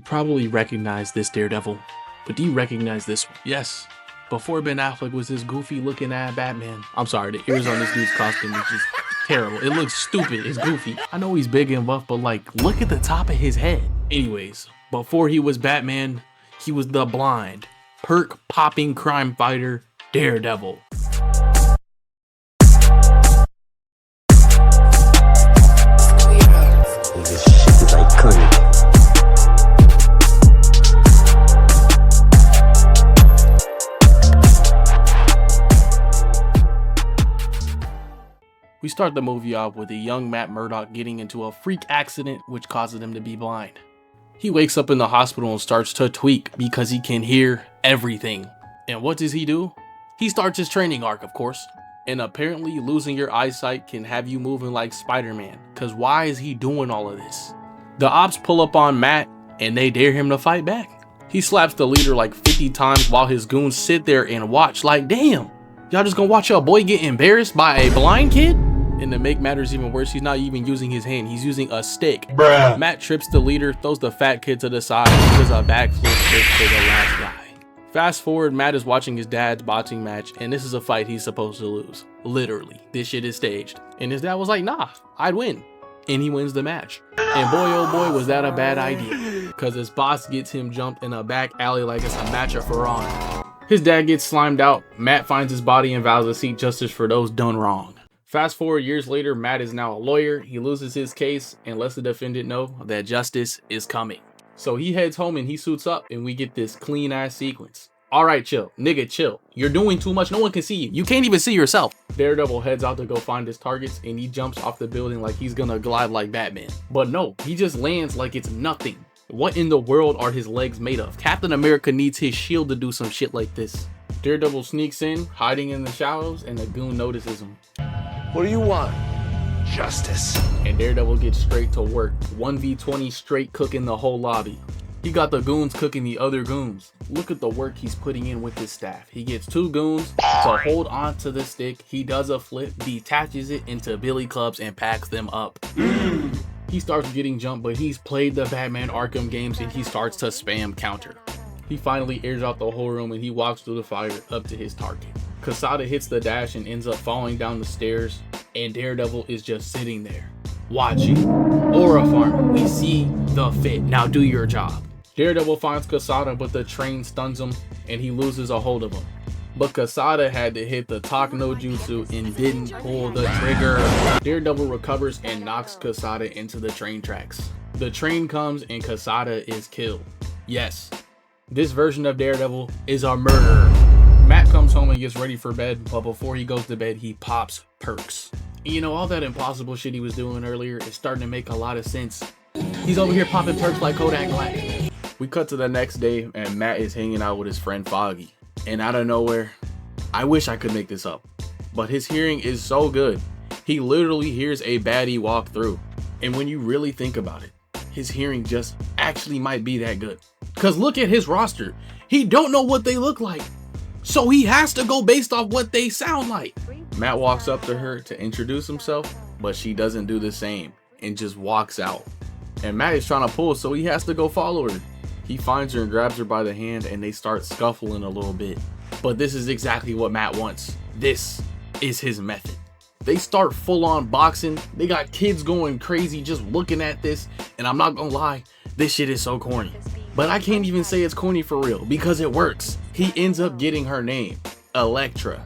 probably recognize this Daredevil, but do you recognize this one? Yes. Before Ben Affleck was this goofy looking at Batman. I'm sorry, the ears on this dude's costume is just terrible. It looks stupid. It's goofy. I know he's big and buff, but like, look at the top of his head. Anyways, before he was Batman, he was the blind, perk popping crime fighter Daredevil. This shit is iconic. We start the movie off with a young Matt Murdock getting into a freak accident which causes him to be blind. He wakes up in the hospital and starts to tweak because he can hear everything. And what does he do? He starts his training arc, of course. And apparently losing your eyesight can have you moving like Spider-Man, cause why is he doing all of this? The ops pull up on Matt and they dare him to fight back. He slaps the leader like 50 times while his goons sit there and watch like, damn, y'all just gonna watch your boy get embarrassed by a blind kid? And to make matters even worse, he's not even using his hand, he's using a stick. Bruh. Matt trips the leader, throws the fat kid to the side, and does a backflip kick for the last guy. Fast forward, Matt is watching his dad's boxing match, and this is a fight he's supposed to lose. Literally, this shit is staged. And his dad was like, nah, I'd win. And he wins the match. And boy, oh boy, was that a bad idea. Cause his boss gets him jumped in a back alley like it's a match of for honor. His dad gets slimed out, Matt finds his body and vows to seek justice for those done wrong. Fast forward years later, Matt is now a lawyer, he loses his case and lets the defendant know that justice is coming. So he heads home and he suits up and we get this clean ass sequence. Alright, chill, nigga, chill. You're doing too much, no one can see you. You can't even see yourself. Daredevil heads out to go find his targets and he jumps off the building like he's gonna glide like Batman. But no, he just lands like it's nothing. What in the world are his legs made of? Captain America needs his shield to do some shit like this. Daredevil sneaks in, hiding in the shadows, and the goon notices him. What do you want? Justice. And Daredevil gets straight to work, 1v20 straight cooking the whole lobby. He got the goons cooking the other goons. Look at the work he's putting in with his staff. He gets two goons to hold on to the stick, he does a flip, detaches it into billy clubs and packs them up. He starts getting jumped, but he's played the Batman Arkham games and he starts to spam counter. He finally airs out the whole room and he walks through the fire up to his target. Quesada hits the dash and ends up falling down the stairs, and Daredevil is just sitting there, watching. Aura farm, we see the fit, now do your job. Daredevil finds Quesada, but the train stuns him, and he loses a hold of him. But Quesada had to hit the talk no jutsu and didn't pull the trigger. Daredevil recovers and knocks Quesada into the train tracks. The train comes and Quesada is killed. Yes, this version of Daredevil is a murderer. Matt comes home and gets ready for bed, but before he goes to bed, he pops perks. And you know, all that impossible shit he was doing earlier is starting to make a lot of sense. He's over here popping perks like Kodak Black. We cut to the next day and Matt is hanging out with his friend Foggy. And out of nowhere, I wish I could make this up, but his hearing is so good. He literally hears a baddie walk through. And when you really think about it, his hearing just actually might be that good. Cause look at his roster. He don't know what they look like. So he has to go based off what they sound like. Matt walks up to her to introduce himself, but she doesn't do the same and just walks out. And Matt is trying to pull, so he has to go follow her. He finds her and grabs her by the hand and they start scuffling a little bit. But this is exactly what Matt wants. This is his method. They start full on boxing. They got kids going crazy just looking at this. And I'm not gonna lie, this shit is so corny. But I can't even say it's corny for real because it works. He ends up getting her name, Elektra.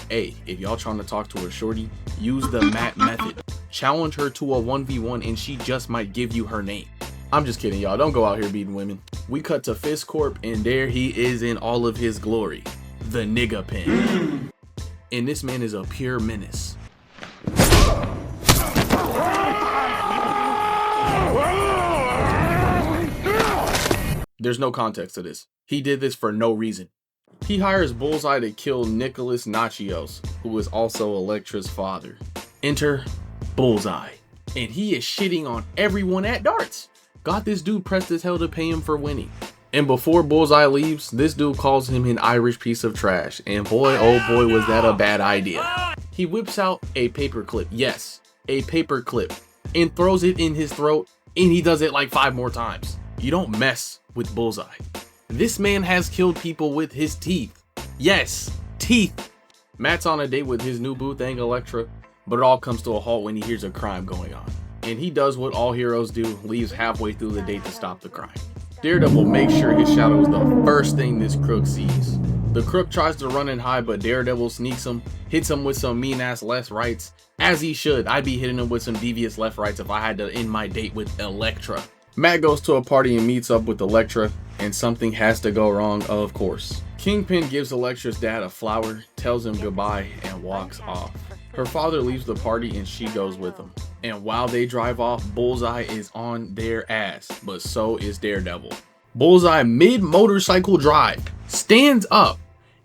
Hey, if y'all trying to talk to a shorty, use the Matt method. Challenge her to a 1v1 and she just might give you her name. I'm just kidding, y'all. Don't go out here beating women. We cut to Fist Corp and there he is in all of his glory. The nigga pin. And this man is a pure menace. There's no context to this. He did this for no reason. He hires Bullseye to kill Nicholas Nachios, who is also Elektra's father. Enter Bullseye. And he is shitting on everyone at darts. Got this dude pressed as hell to pay him for winning. And before Bullseye leaves, this dude calls him an Irish piece of trash. And boy, oh boy, was that a bad idea. He whips out a paperclip. Yes, a paperclip. And throws it in his throat. And he does it like 5 more times. You don't mess with Bullseye. This man has killed people with his teeth. Yes, teeth. Matt's on a date with his new boo thing, Elektra, but it all comes to a halt when he hears a crime going on. And he does what all heroes do, leaves halfway through the date to stop the crime. Daredevil makes sure his shadow is the first thing this crook sees. The crook tries to run and hide, but Daredevil sneaks him, hits him with some mean ass left rights. As he should. I'd be hitting him with some devious left rights if I had to end my date with Elektra. Matt goes to a party and meets up with Elektra, and something has to go wrong, of course. Kingpin gives Elektra's dad a flower, tells him goodbye, and walks off. Her father leaves the party and she goes with him. And while they drive off, Bullseye is on their ass, but so is Daredevil. Bullseye, mid-motorcycle drive, stands up,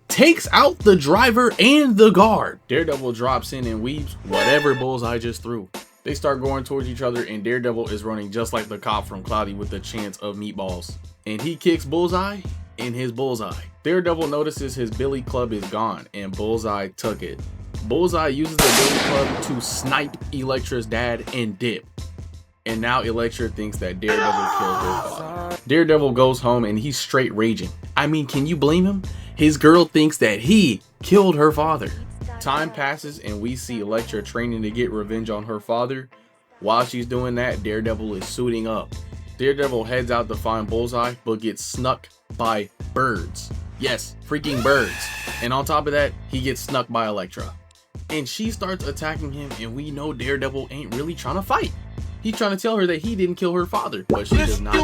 takes out the driver and the guard. Daredevil drops in and weaves whatever Bullseye just threw. They start going towards each other and Daredevil is running just like the cop from Cloudy with a chance of meatballs. And he kicks Bullseye in his bullseye. Daredevil notices his billy club is gone and Bullseye took it. Bullseye uses the billy club to snipe Elektra's dad and dip. And now Elektra thinks that Daredevil killed her father. Daredevil goes home and he's straight raging. I mean, can you blame him? His girl thinks that he killed her father. Time passes and we see Elektra training to get revenge on her father. While she's doing that, Daredevil is suiting up. Daredevil heads out to find Bullseye, but gets snuck by birds. Yes, freaking birds. And on top of that, he gets snuck by Elektra. And she starts attacking him and we know Daredevil ain't really trying to fight. He's trying to tell her that he didn't kill her father, but she does not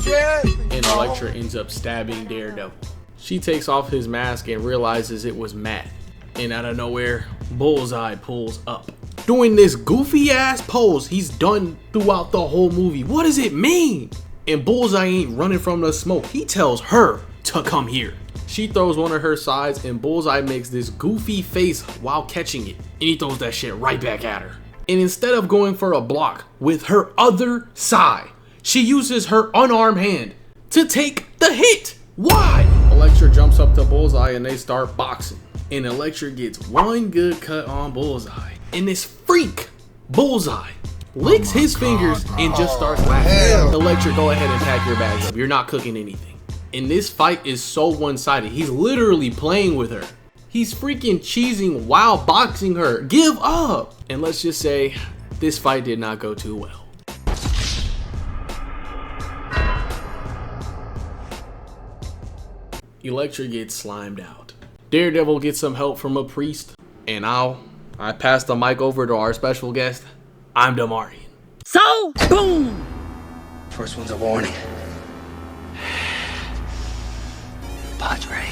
care. And Elektra ends up stabbing Daredevil. She takes off his mask and realizes it was Matt. And out of nowhere, Bullseye pulls up. Doing this goofy ass pose he's done throughout the whole movie. What does it mean? And Bullseye ain't running from the smoke. He tells her to come here. She throws one of her sides and Bullseye makes this goofy face while catching it. And he throws that shit right back at her. And instead of going for a block with her other side, she uses her unarmed hand to take the hit. Why? Elektra jumps up to Bullseye and they start boxing. And Elektra gets one good cut on Bullseye. And this freak, Bullseye, licks his fingers and just starts laughing. Elektra, go ahead and pack your bags up. You're not cooking anything. And this fight is so one-sided. He's literally playing with her. He's freaking cheesing while boxing her. Give up. And let's just say this fight did not go too well. Elektra gets slimed out. Daredevil gets some help from a priest. And I pass the mic over to our special guest, imdemaurien. So, boom! First one's a warning. Padre.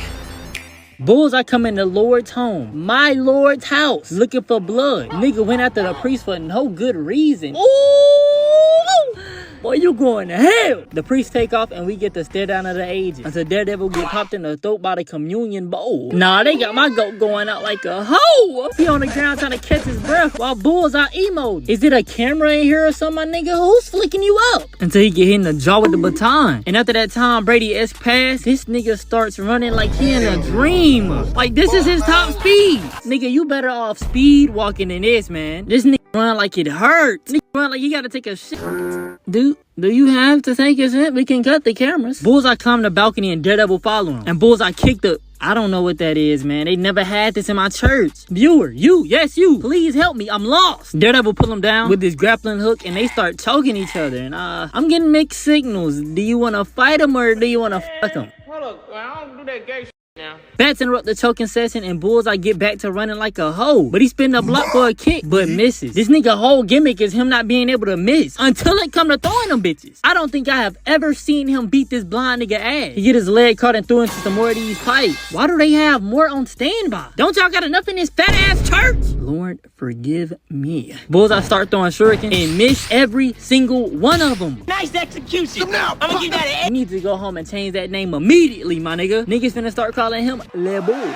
Bullseye come in the Lord's home, my Lord's house, looking for blood. Nigga went after the priest for no good reason. Ooh! Boy, you going to hell. The priest take off and we get to stare down at the ages until Daredevil get popped in the throat by the communion bowl. Nah, they got my goat going out like a hoe. He on the ground trying to catch his breath while Bullseye emotes. Is it a camera in here or something, my nigga? Who's flicking you up? Until he get hit in the jaw with the baton. And after that Tom Brady-esque pass, this nigga starts running like he in a dream. Like this is his top speed. Nigga, you better off speed walking than this, man. This nigga run like it hurts. Nigga run like he gotta take a shit. Do you have to take a shit? We can cut the cameras. Bullseye climbed the balcony and Daredevil follow him. And Bullseye kicked the... I don't know what that is, man. They never had this in my church. Viewer, yes, you. Please help me. I'm lost. Daredevil pull him down with his grappling hook and they start choking each other. And I'm getting mixed signals. Do you want to fight him or do you want to fuck him? Hold up, I don't do that gay shit now. Bats interrupt the choking session and Bullseye get back to running like a hoe. But he spin the block for a kick, but misses. This nigga whole gimmick is him not being able to miss until it come to throwing them bitches. I don't think I have ever seen him beat this blind nigga ass. He get his leg caught and threw into some more of these pipes. Why do they have more on standby? Don't y'all got enough in this fat ass church? Lord, forgive me. Bullseye start throwing shuriken and miss every single one of them. Nice execution. I'm gonna give that You need to go home and change that name immediately, my nigga. Niggas finna start calling him Le Bull.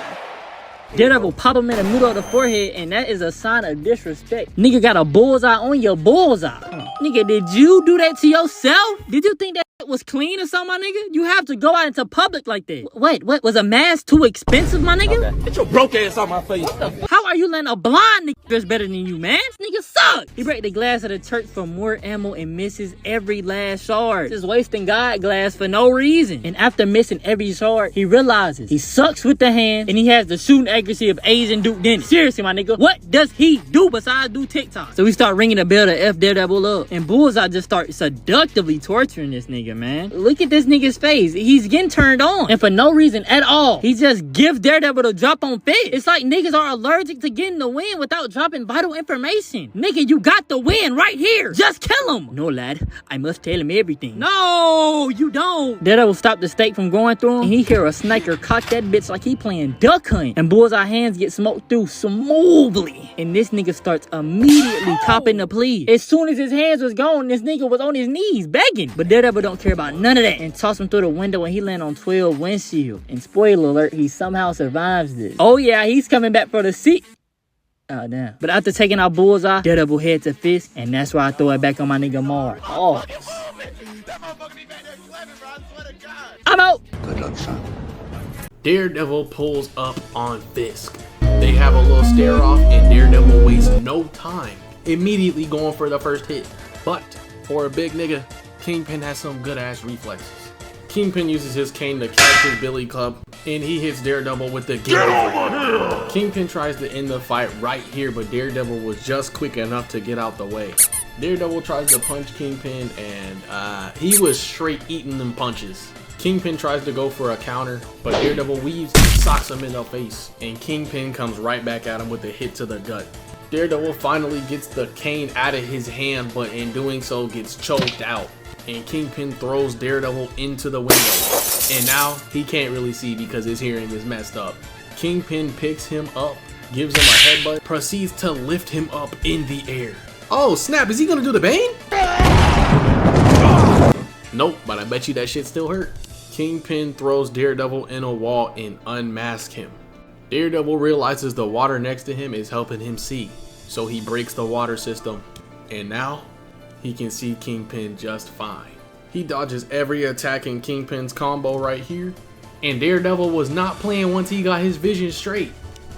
Daredevil pop him in the middle of the forehead, and that is a sign of disrespect. Nigga got a bullseye on your bullseye. Nigga, did you do that to yourself? Did you think that was clean or something, my nigga? You have to go out into public like that. Wait, what? Was a mask too expensive, my nigga? Okay. Get your broke ass on my face. How are you letting a blind nigga dress better than you, man? This nigga sucks. He break the glass of the church for more ammo and misses every last shard. Just wasting God glass for no reason. And after missing every shard, he realizes he sucks with the hand and he has the shooting accuracy of Asian Duke Dennis. Seriously, my nigga, what does he do besides do TikTok? So we start ringing the bell to F Daredevil up. And Bullseye just starts seductively torturing this nigga, man. Look at this nigga's face. He's getting turned on. And for no reason at all, he just gives Daredevil the drop on fit. It's like niggas are allergic to getting the win without dropping vital information. Nigga, you got the win right here. Just kill him. No, lad. I must tell him everything. No, you don't. Daredevil stop the stake from going through him, and he hear a sniper cock that bitch like he playing duck hunt. And Bullseye hands get smoked through smoothly. And this nigga starts immediately copping the plea. As soon as his hands was gone, this nigga was on his knees begging. But Daredevil don't care about none of that and toss him through the window, and he land on 12 windshield. And spoiler alert, he somehow survives this. Oh yeah, he's coming back for the seat. Oh damn. But after taking out Bullseye, Daredevil heads to Fist, and that's why I throw it back on my nigga Mharvv. Oh. I'm out. Good luck, son. Daredevil pulls up on Fisk. They have a little stare off and Daredevil wastes no time, immediately going for the first hit. But for a big nigga, Kingpin has some good ass reflexes. Kingpin uses his cane to catch his billy club, and he hits Daredevil with the get over here. Kingpin tries to end the fight right here, but Daredevil was just quick enough to get out the way. Daredevil tries to punch Kingpin, and he was straight eating them punches. Kingpin tries to go for a counter, but Daredevil weaves and socks him in the face, and Kingpin comes right back at him with a hit to the gut. Daredevil finally gets the cane out of his hand, but in doing so gets choked out. And Kingpin throws Daredevil into the window. And now he can't really see because his hearing is messed up. Kingpin picks him up, gives him a headbutt, proceeds to lift him up in the air. Oh snap, is he gonna do the Bane? Nope, but I bet you that shit still hurt. Kingpin throws Daredevil in a wall and unmasks him. Daredevil realizes the water next to him is helping him see, so he breaks the water system, and now he can see Kingpin just fine. He dodges every attack in Kingpin's combo right here, and Daredevil was not playing once he got his vision straight.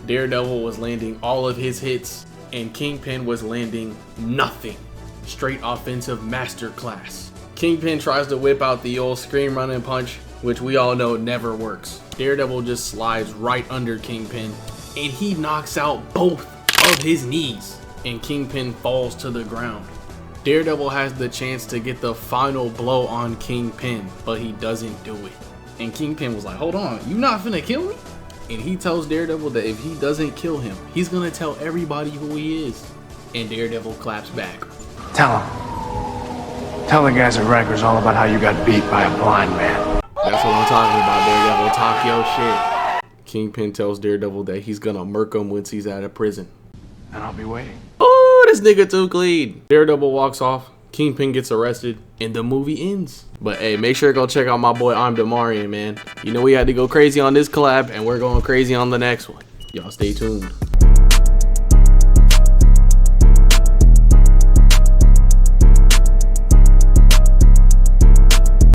Daredevil was landing all of his hits, and Kingpin was landing nothing. Straight offensive masterclass. Kingpin tries to whip out the old scream running punch, which we all know never works. Daredevil just slides right under Kingpin, and he knocks out both of his knees, and Kingpin falls to the ground. Daredevil has the chance to get the final blow on Kingpin, but he doesn't do it. And Kingpin was like, hold on, you not finna kill me? And he tells Daredevil that if he doesn't kill him, he's gonna tell everybody who he is. And Daredevil claps back. Tell him. Tell the guys at Rikers all about how you got beat by a blind man. That's what I'm talking about, Daredevil. Talk your shit. Kingpin tells Daredevil that he's gonna murk him once he's out of prison. And I'll be waiting. Oh, this nigga too clean. Daredevil walks off, Kingpin gets arrested, and the movie ends. But hey, make sure to go check out my boy imdemaurien, man. You know we had to go crazy on this collab, and we're going crazy on the next one. Y'all stay tuned.